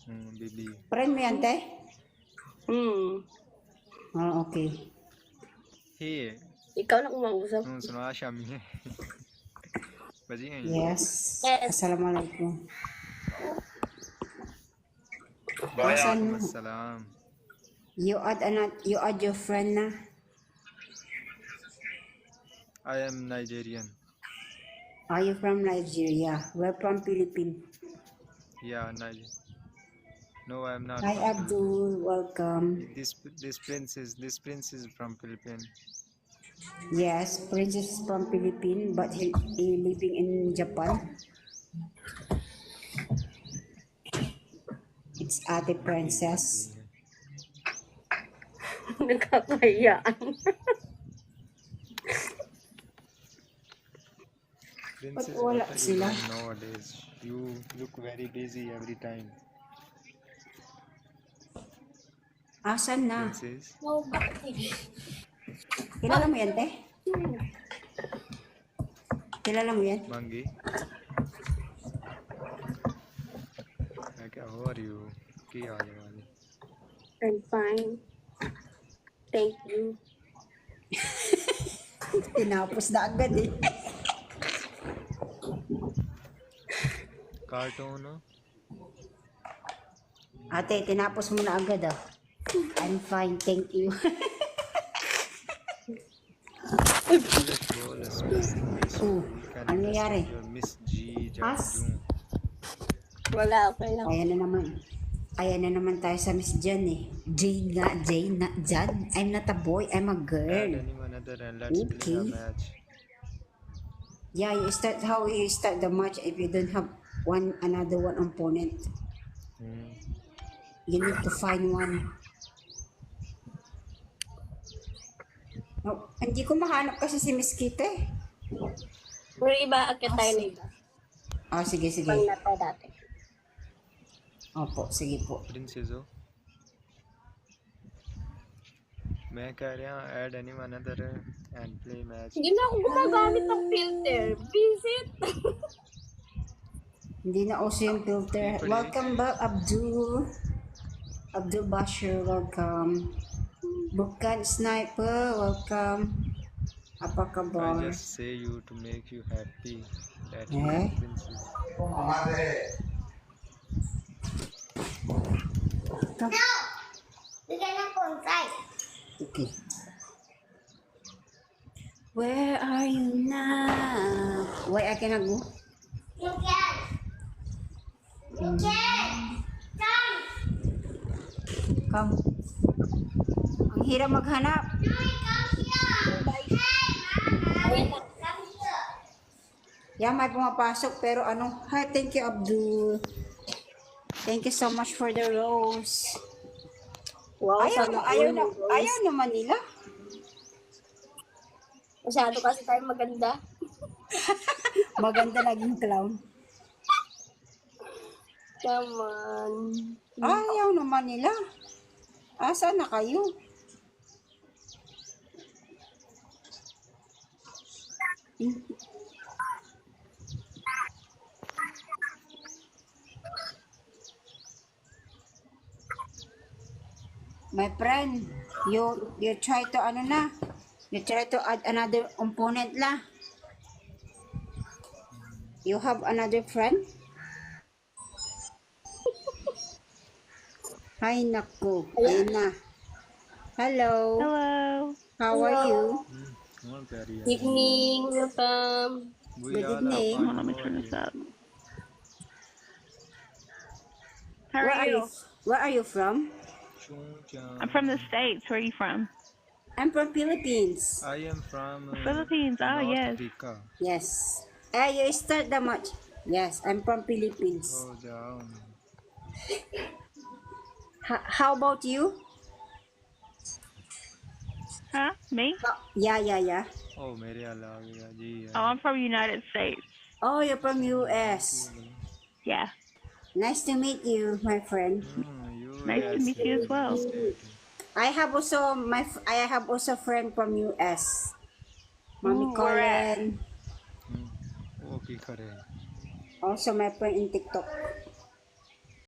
Bibi. Friend mo yan, te? Okay. Hey. Ikaw na kumausap. सुना शामी है बजी हैं Yes. Yes. Assalamualaikum. वालेकुम अस्सलाम You add your friend na? I am Nigerian. Are you from Nigeria? We're from Philippines. Yeah, Niger. No, I am not. Hi Abdul, welcome. This prince is from Philippines. Yes, Prince is from Philippines, but he living in Japan. It's Ate Princess. Nagkakayaan. Princess, wala what are you sila? doing nowadays? You look very busy every time. Asan na? Princess, No, bakit? Kilala mo yan, te? Kilala mo yan? Mangi. How are you? की हाल है वाली? I'm fine. Thank you. Tinapos na agad eh. Cartoon, no? Ate, tinapos mo na agad ah. I'm fine, thank you. Ano nangyari? Miss G, As? Jung. Wala, okay lang. Ayan na naman tayo sa Miss Jan eh. Jane na, Jan. I'm not a boy, I'm a Add girl. anyone other and let's play a Okay. match. Yeah, how you start the match if you don't have another one opponent. You need to find one. Oh, hindi ko mahanap kasi si Miss Kita eh. Pero iba, akit tayo na iba. Oh, sige. Pang nata dati. Opo, sige po. Princess हो मैं कह रहा हूँ add anyone other and play match. Hindi na ako gumagamit ng filter. Visit. Hindi na uso yung filter. Welcome back, Abdul. Abdul Bashir, welcome. Bukan Sniper, welcome. Apa I kabar? just say you to make you happy. That you Eh? princess. Okay. Where are you now? Why I cannot go? Come. Ang hirap maghanap. Yeah, may pumapasok pero ano? Hi, thank you Abdul. Thank you so much for the rose. Wow, Ayaw naman nila. Masyado kasi tayo maganda. Maganda naging clown. Come on. Ayaw naman nila. Asa na kayo? My friend, you try to you try to add another opponent la. You have another friend? Hi nako, ayun na. Hello. Hello. How are you? More प्यारी है. Evening, welcome. We Good all are evening. fine. Hold on, let me turn this up. How Where are you? Where are you from? I'm from the States. Where are you from? I'm from Philippines. I am from Philippines. Oh, North yes. Africa. Yes. You start the match. Yes, I'm from Philippines. Oh, down. How about you? Huh? Me? Yeah. Oh, मेरे अलग है जी. Oh, I'm from United States. Oh, you're from US. Yeah. Nice to meet you, my friend. Nice to meet you as well. I have also friend from US. Mommy Where at? Colin. वो की करे. Also my friend in TikTok.